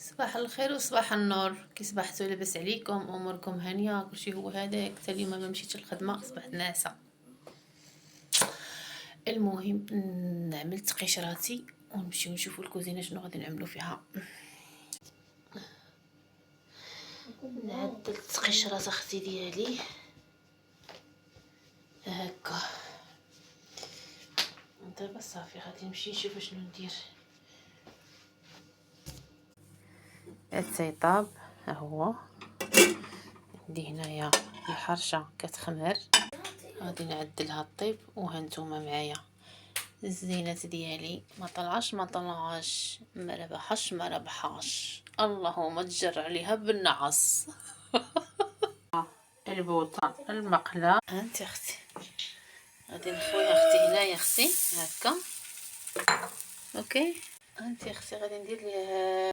صباح الخير وصباح النور، كي صبحتوا لاباس عليكم؟ اموركم هانيه؟ كلشي هو هذاك. حتى اليوم ما مشيتش الخدمه، صبحت ناعسه. المهم نعمل تقشراتي ونمشيو نشوفوا الكوزينه شنو غادي نعملوا فيها. نعدل تقشرات اختي ديالي هكا. دابا صافي غادي نمشي نشوف شنو ندير. السيطاب ها هو، عندي هنايا الحرشه كتخمر، غادي نعدلها الطيب. وهانتوما معايا الزينات ديالي، ما طلعش ما طلعش، ما ربحش ما ربحاش، اللهم تجر عليها بالنعس. البوطه المقله انت اختي، غادي نخويها اختي هنايا اختي هكا. اوكي انت اختي غادي ندير ليها